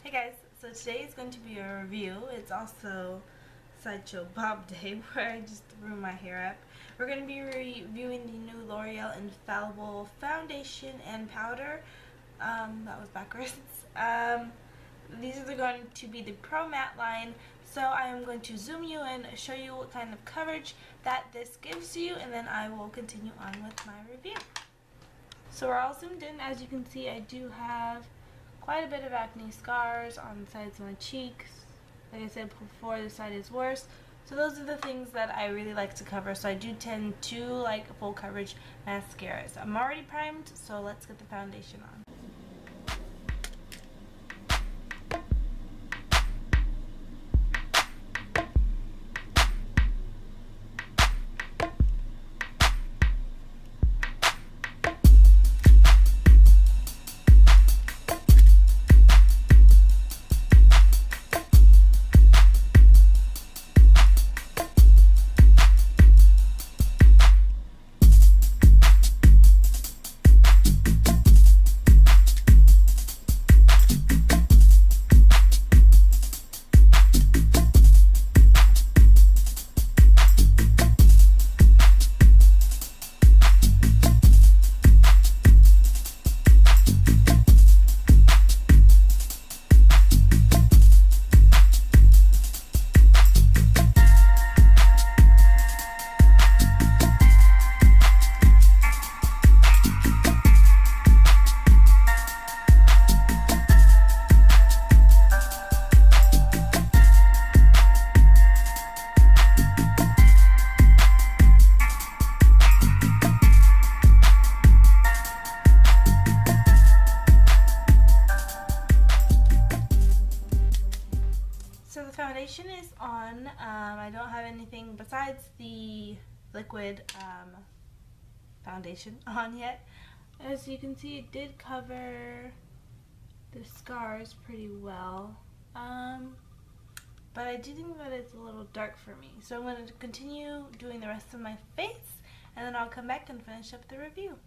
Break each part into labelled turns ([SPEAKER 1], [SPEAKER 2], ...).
[SPEAKER 1] Hey guys, so today is going to be a review. It's also Sideshow Bob Day where I just threw my hair up. We're going to be reviewing the new L'Oreal Infallible Foundation and Powder. That was backwards. These are going to be the Pro Matte line, so I am going to zoom you in, show you what kind of coverage that this gives you, and then I will continue on with my review. So we're all zoomed in. As you can see, I do have quite a bit of acne scars on the sides of my cheeks. Like I said before, this side is worse. So those are the things that I really like to cover. So I do tend to like full coverage mascaras. I'm already primed, so let's get the foundation on. So the foundation is on. I don't have anything besides the liquid foundation on yet. As you can see, it did cover the scars pretty well. But I do think that it's a little dark for me. So I'm going to continue doing the rest of my face, and then I'll come back and finish up the review.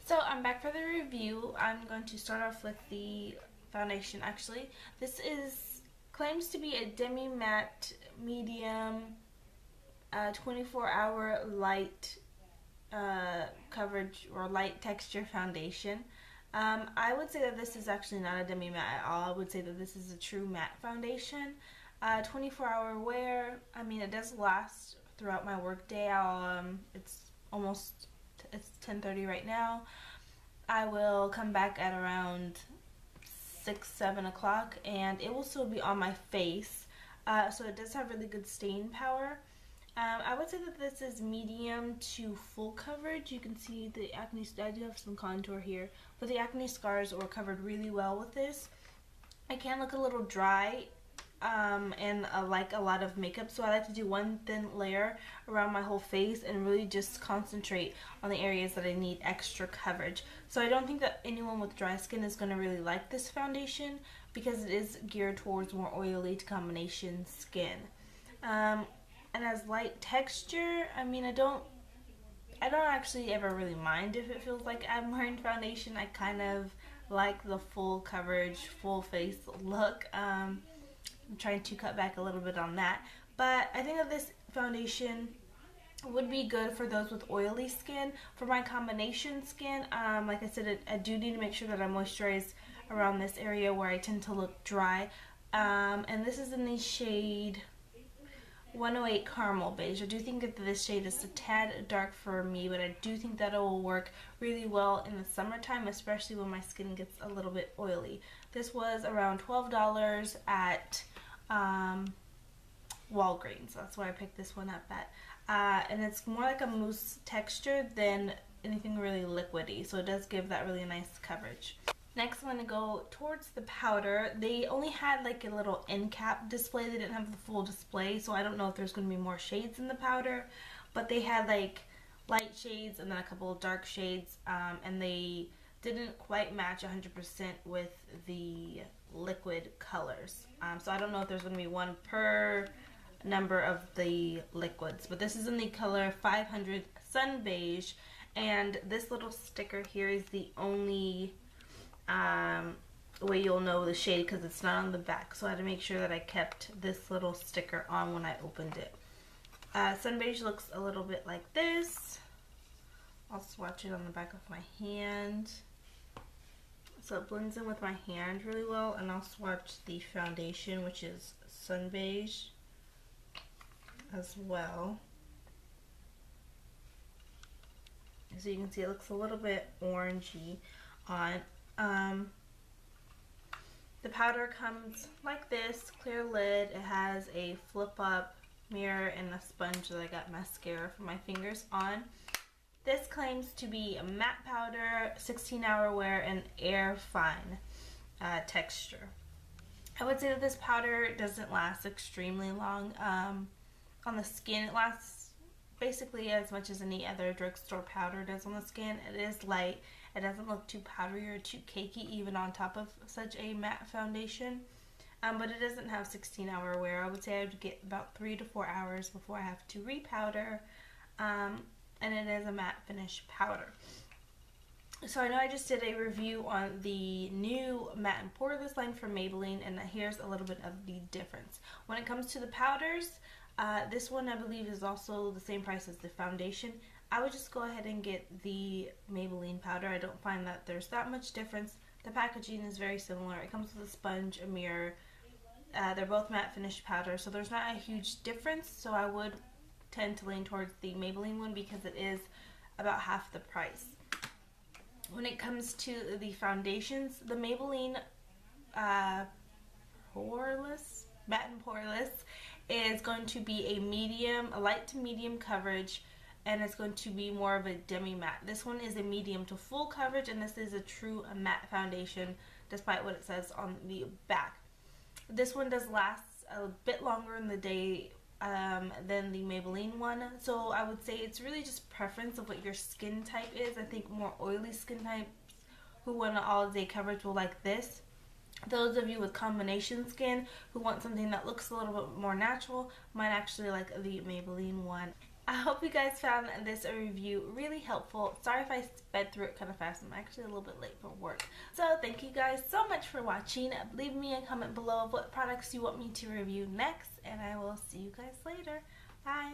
[SPEAKER 1] So I'm back for the review. I'm going to start off with the foundation. Actually, this claims to be a demi-matte medium 24-hour light coverage or light texture foundation. I would say that this is actually not a demi-matte at all. I would say that this is a true matte foundation. 24-hour wear. I mean, it does last throughout my work day. It's 10:30 right now. I will come back at around 6-7 o'clock, and it will still be on my face, so it does have really good stain power. I would say that this is medium to full coverage. You can see the acne, I do have some contour here, but the acne scars were covered really well with this. I can look a little dry and like a lot of makeup, so I like to do one thin layer around my whole face and really just concentrate on the areas that I need extra coverage. So I don't think that anyone with dry skin is going to really like this foundation because it is geared towards more oily to combination skin. And as light texture, I mean, I don't actually ever really mind if it feels like I'm wearing foundation. I kind of like the full coverage, full face look. I'm trying to cut back a little bit on that, but I think that this foundation would be good for those with oily skin. For my combination skin, like I said, I do need to make sure that I moisturize around this area where I tend to look dry, and this is in the shade 108 Caramel Beige. I do think that this shade is a tad dark for me, but I do think that it will work really well in the summertime, especially when my skin gets a little bit oily. This was around $12 at Walgreens, so that's why I picked this one up at. And it's more like a mousse texture than anything really liquidy, so it does give that really nice coverage. Next, I'm going to go towards the powder. They only had like a little end cap display. They didn't have the full display, so I don't know if there's going to be more shades in the powder, but they had like light shades and then a couple of dark shades, and they didn't quite match 100% with the liquid colors. So I don't know if there's going to be one per number of the liquids, but this is in the color 500 Sun Beige, and this little sticker here is the only way you'll know the shade because it's not on the back. So I had to make sure that I kept this little sticker on when I opened it. Sun Beige looks a little bit like this. I'll swatch it on the back of my hand. So it blends in with my hand really well, and I'll swatch the foundation, which is Sun Beige as well. So you can see it looks a little bit orangey on. The powder comes like this, clear lid. It has a flip up mirror and a sponge that I got mascara for my fingers on. This claims to be a matte powder, 16-hour wear, and air fine texture. I would say that this powder doesn't last extremely long. On the skin, it lasts basically as much as any other drugstore powder does on the skin. It is light. It doesn't look too powdery or too cakey even on top of such a matte foundation. But it doesn't have 16-hour wear. I would say I would get about 3 to 4 hours before I have to repowder. And it is a matte finish powder. So I know I just did a review on the new matte and poreless line from Maybelline, and here's a little bit of the difference. When it comes to the powders, this one I believe is also the same price as the foundation. I would just go ahead and get the Maybelline powder. I don't find that there's that much difference. The packaging is very similar. It comes with a sponge, a mirror. They're both matte finish powder, so there's not a huge difference. So I would tend to lean towards the Maybelline one because it is about half the price. When it comes to the foundations, the Maybelline poreless, matte and poreless, is going to be a light to medium coverage, and it's going to be more of a demi matte. This one is a medium to full coverage, and this is a true matte foundation despite what it says on the back. This one does last a bit longer in the day than the Maybelline one, so I would say it's really just preference of what your skin type is. I think more oily skin types who want an all-day coverage will like this. Those of you with combination skin who want something that looks a little bit more natural might actually like the Maybelline one. I hope you guys found this review really helpful. Sorry if I sped through it kind of fast. I'm actually a little bit late for work. So thank you guys so much for watching. Leave me a comment below of what products you want me to review next, and I will see you guys later. Bye.